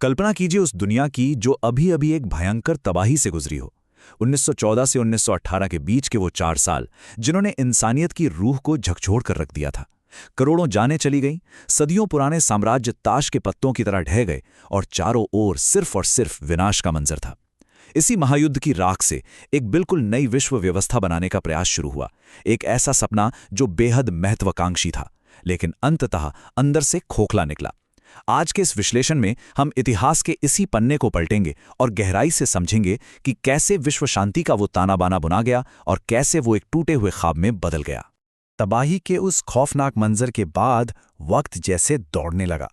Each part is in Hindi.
कल्पना कीजिए उस दुनिया की जो अभी अभी एक भयंकर तबाही से गुजरी हो। 1914 से 1918 के बीच के वो 4 साल जिन्होंने इंसानियत की रूह को झकझोर कर रख दिया था। करोड़ों जानें चली गईं, सदियों पुराने साम्राज्य ताश के पत्तों की तरह ढह गए और चारों ओर सिर्फ और सिर्फ विनाश का मंजर था। इसी महायुद्ध की राख से एक बिल्कुल नई विश्व व्यवस्था बनाने का प्रयास शुरू हुआ। एक ऐसा सपना जो बेहद महत्वाकांक्षी था, लेकिन अंततः अंदर से खोखला निकला। आज के इस विश्लेषण में हम इतिहास के इसी पन्ने को पलटेंगे और गहराई से समझेंगे कि कैसे विश्व शांति का वो ताना बाना बुना गया और कैसे वो एक टूटे हुए ख्वाब में बदल गया। तबाही के उस खौफनाक मंजर के बाद वक्त जैसे दौड़ने लगा।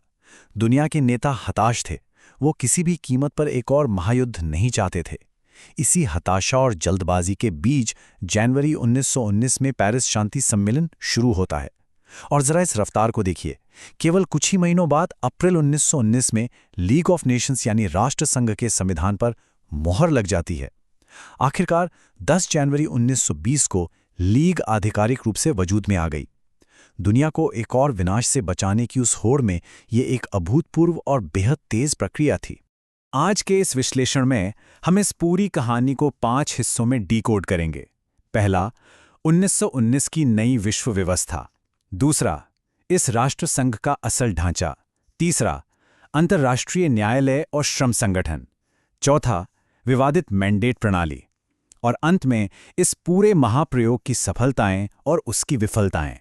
दुनिया के नेता हताश थे। वो किसी भी कीमत पर एक और महायुद्ध नहीं चाहते थे। इसी हताशा और जल्दबाजी के बीच जनवरी 1919 में पेरिस शांति सम्मेलन शुरू होता है। और जरा इस रफ्तार को देखिए, केवल कुछ ही महीनों बाद अप्रैल 1919 में लीग ऑफ नेशंस यानी राष्ट्र संघ के संविधान पर मोहर लग जाती है। आखिरकार 10 जनवरी 1920 को लीग आधिकारिक रूप से वजूद में आ गई। दुनिया को एक और विनाश से बचाने की उस होड़ में ये एक अभूतपूर्व और बेहद तेज प्रक्रिया थी। आज के इस विश्लेषण में हम इस पूरी कहानी को 5 हिस्सों में डिकोड करेंगे। पहला, 1919 की नई विश्व व्यवस्था। दूसरा, इस राष्ट्र संघ का असल ढांचा। तीसरा, अंतर्राष्ट्रीय न्यायालय और श्रम संगठन। चौथा, विवादित मैंडेट प्रणाली। और अंत में इस पूरे महाप्रयोग की सफलताएं और उसकी विफलताएं।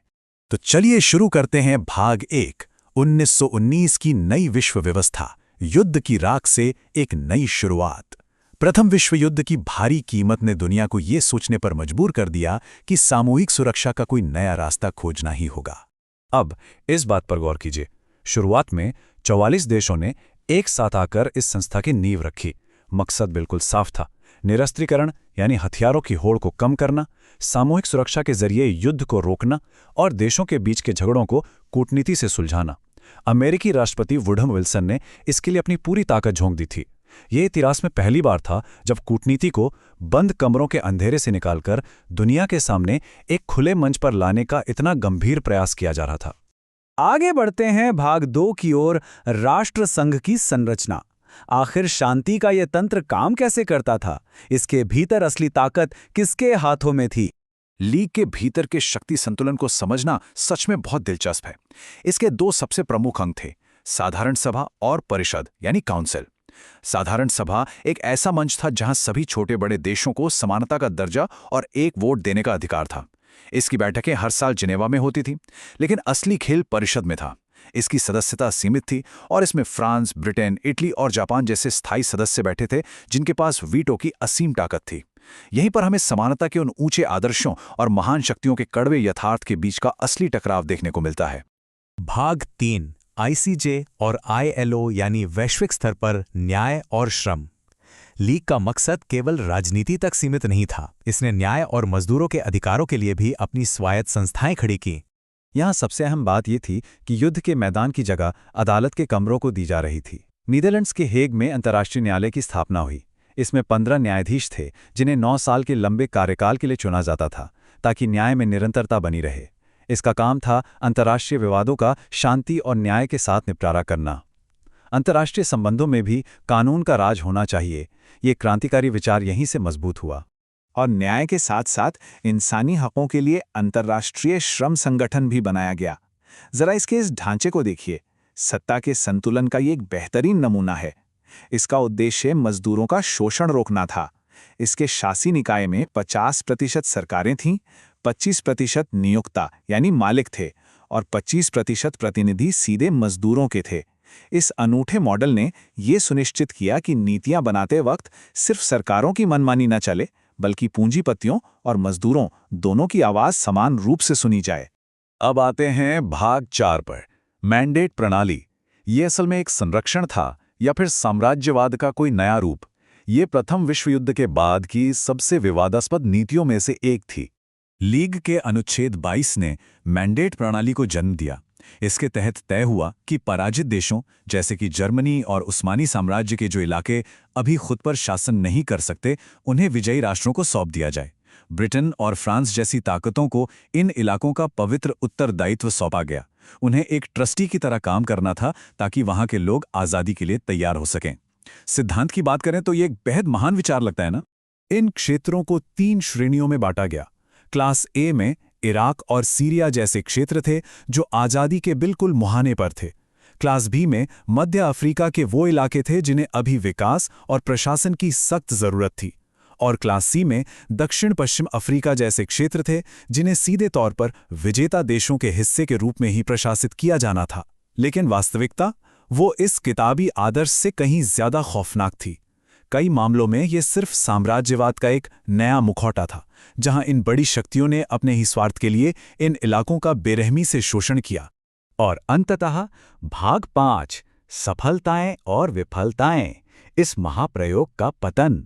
तो चलिए शुरू करते हैं भाग 1, 1919 की नई विश्व व्यवस्था, युद्ध की राख से एक नई शुरुआत। प्रथम विश्व युद्ध की भारी कीमत ने दुनिया को ये सोचने पर मजबूर कर दिया कि सामूहिक सुरक्षा का कोई नया रास्ता खोजना ही होगा। अब इस बात पर गौर कीजिए, शुरुआत में 44 देशों ने एक साथ आकर इस संस्था की नींव रखी। मकसद बिल्कुल साफ था, निरस्त्रीकरण यानी हथियारों की होड़ को कम करना, सामूहिक सुरक्षा के जरिए युद्ध को रोकना और देशों के बीच के झगड़ों को कूटनीति से सुलझाना। अमेरिकी राष्ट्रपति वुडरो विल्सन ने इसके लिए अपनी पूरी ताकत झोंक दी थी। यह इतिहास में पहली बार था जब कूटनीति को बंद कमरों के अंधेरे से निकालकर दुनिया के सामने एक खुले मंच पर लाने का इतना गंभीर प्रयास किया जा रहा था। आगे बढ़ते हैं भाग 2 की ओर, राष्ट्र संघ की संरचना। आखिर शांति का यह तंत्र काम कैसे करता था? इसके भीतर असली ताकत किसके हाथों में थी? लीग के भीतर के शक्ति संतुलन को समझना सच में बहुत दिलचस्प है। इसके 2 सबसे प्रमुख अंग थे, साधारण सभा और परिषद यानी काउंसिल। साधारण सभा एक ऐसा मंच था जहां सभी छोटे बड़े देशों को समानता का दर्जा और एक वोट देने का अधिकार था। इसकी बैठकें हर साल जिनेवा में होती थी, लेकिन असली खेल परिषद में था। इसकी सदस्यता सीमित थी और इसमें फ्रांस, ब्रिटेन, इटली और जापान जैसे स्थायी सदस्य बैठे थे जिनके पास वीटो की असीम ताकत थी। यहीं पर हमें समानता के उन ऊंचे आदर्शों और महान शक्तियों के कड़वे यथार्थ के बीच का असली टकराव देखने को मिलता है। भाग 3, आईसीजे और आईएलओ यानी वैश्विक स्तर पर न्याय और श्रम। लीग का मकसद केवल राजनीति तक सीमित नहीं था। इसने न्याय और मजदूरों के अधिकारों के लिए भी अपनी स्वायत्त संस्थाएं खड़ी की। यहाँ सबसे अहम बात यह थी कि युद्ध के मैदान की जगह अदालत के कमरों को दी जा रही थी। नीदरलैंड्स के हेग में अंतर्राष्ट्रीय न्यायालय की स्थापना हुई। इसमें 15 न्यायाधीश थे जिन्हें 9 साल के लंबे कार्यकाल के लिए चुना जाता था ताकि न्याय में निरंतरता बनी रहे। इसका काम था अंतर्राष्ट्रीय विवादों का शांति और न्याय के साथ निपटारा करना। अंतर्राष्ट्रीय संबंधों में भी कानून का राज होना चाहिए। ये क्रांतिकारी विचार यहीं से मजबूत हुआ। और न्याय के साथ साथ इंसानी हकों के लिए अंतर्राष्ट्रीय श्रम संगठन भी बनाया गया। जरा इसके इस ढांचे को देखिए, सत्ता के संतुलन का ये एक बेहतरीन नमूना है। इसका उद्देश्य मजदूरों का शोषण रोकना था। इसके शासी निकाय में 50% सरकारें थीं, 25% नियोक्ता यानी मालिक थे और 25% प्रतिनिधि सीधे मजदूरों के थे। इस अनूठे मॉडल ने ये सुनिश्चित किया कि नीतियां बनाते वक्त सिर्फ सरकारों की मनमानी न चले, बल्कि पूंजीपतियों और मजदूरों दोनों की आवाज समान रूप से सुनी जाए। अब आते हैं भाग 4 पर, मैंडेट प्रणाली। ये असल में एक संरक्षण था या फिर साम्राज्यवाद का कोई नया रूप। ये प्रथम विश्व युद्ध के बाद की सबसे विवादास्पद नीतियों में से एक थी। लीग के अनुच्छेद 22 ने मैंडेट प्रणाली को जन्म दिया। इसके तहत तय हुआ कि पराजित देशों जैसे कि जर्मनी और उस्मानी साम्राज्य के जो इलाके अभी खुद पर शासन नहीं कर सकते, उन्हें विजयी राष्ट्रों को सौंप दिया जाए। ब्रिटेन और फ्रांस जैसी ताकतों को इन इलाकों का पवित्र उत्तरदायित्व सौंपा गया उन्हें एक ट्रस्टी की तरह काम करना था ताकि वहां के लोग आज़ादी के लिए तैयार हो सकें। सिद्धांत की बात करें तो ये एक बेहद महान विचार लगता है ना। इन क्षेत्रों को 3 श्रेणियों में बांटा गया। क्लास ए में इराक और सीरिया जैसे क्षेत्र थे जो आज़ादी के बिल्कुल मुहाने पर थे। क्लास बी में मध्य अफ्रीका के वो इलाके थे जिन्हें अभी विकास और प्रशासन की सख्त जरूरत थी। और क्लास सी में दक्षिण पश्चिम अफ्रीका जैसे क्षेत्र थे जिन्हें सीधे तौर पर विजेता देशों के हिस्से के रूप में ही प्रशासित किया जाना था। लेकिन वास्तविकता वो इस किताबी आदर्श से कहीं ज्यादा खौफनाक थी। कई मामलों में ये सिर्फ साम्राज्यवाद का एक नया मुखौटा था, जहां इन बड़ी शक्तियों ने अपने ही स्वार्थ के लिए इन इलाकों का बेरहमी से शोषण किया। और अंततः भाग 5 सफलताएं और विफलताएं, इस महाप्रयोग का पतन।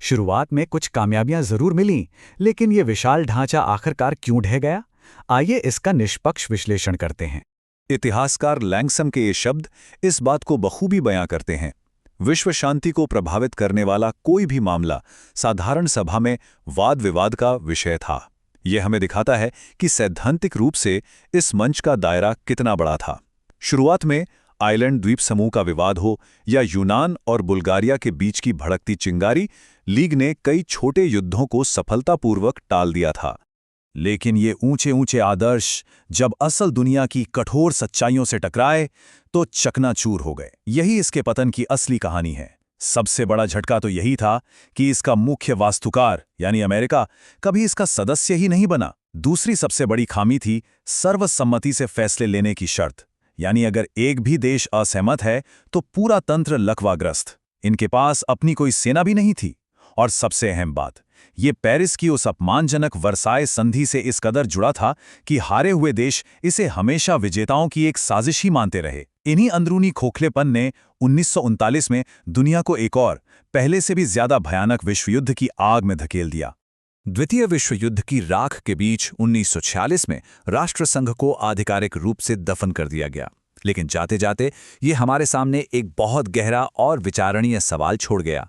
शुरुआत में कुछ कामयाबियां जरूर मिलीं, लेकिन ये विशाल ढांचा आखिरकार क्यों ढह गया? आइए इसका निष्पक्ष विश्लेषण करते हैं। इतिहासकार लैंगसम के ये शब्द इस बात को बखूबी बयां करते हैं। विश्व शांति को प्रभावित करने वाला कोई भी मामला साधारण सभा में वाद विवाद का विषय था। यह हमें दिखाता है कि सैद्धांतिक रूप से इस मंच का दायरा कितना बड़ा था। शुरुआत में आइलैंड द्वीप समूह का विवाद हो या यूनान और बुल्गारिया के बीच की भड़कती चिंगारी, लीग ने कई छोटे युद्धों को सफलतापूर्वक टाल दिया था। लेकिन ये ऊंचे ऊंचे आदर्श जब असल दुनिया की कठोर सच्चाइयों से टकराए तो चकनाचूर हो गए। यही इसके पतन की असली कहानी है। सबसे बड़ा झटका तो यही था कि इसका मुख्य वास्तुकार यानी अमेरिका कभी इसका सदस्य ही नहीं बना। दूसरी सबसे बड़ी खामी थी सर्वसम्मति से फैसले लेने की शर्त, यानी अगर एक भी देश असहमत है तो पूरा तंत्र लकवाग्रस्त। इनके पास अपनी कोई सेना भी नहीं थी। और सबसे अहम बात, ये पेरिस की उस अपमानजनक वर्साय संधि से इस कदर जुड़ा था कि हारे हुए देश इसे हमेशा विजेताओं की एक साजिश ही मानते रहे। इन्हीं अंदरूनी खोखलेपन ने 1939 में दुनिया को एक और पहले से भी ज्यादा भयानक विश्वयुद्ध की आग में धकेल दिया। द्वितीय विश्व युद्ध की राख के बीच 1946 में राष्ट्रसंघ को आधिकारिक रूप से दफन कर दिया गया। लेकिन जाते जाते ये हमारे सामने एक बहुत गहरा और विचारणीय सवाल छोड़ गया।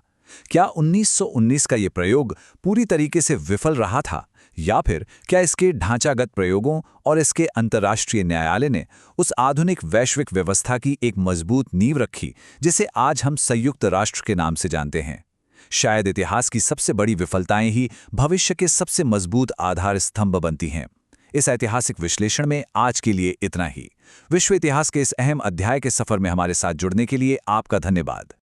क्या 1919 का ये प्रयोग पूरी तरीके से विफल रहा था, या फिर क्या इसके ढांचागत प्रयोगों और इसके अंतर्राष्ट्रीय न्यायालय ने उस आधुनिक वैश्विक व्यवस्था की एक मजबूत नींव रखी जिसे आज हम संयुक्त राष्ट्र के नाम से जानते हैं? शायद इतिहास की सबसे बड़ी विफलताएं ही भविष्य के सबसे मजबूत आधार स्तंभ बनती हैं। इस ऐतिहासिक विश्लेषण में आज के लिए इतना ही। विश्व इतिहास के इस अहम अध्याय के सफर में हमारे साथ जुड़ने के लिए आपका धन्यवाद।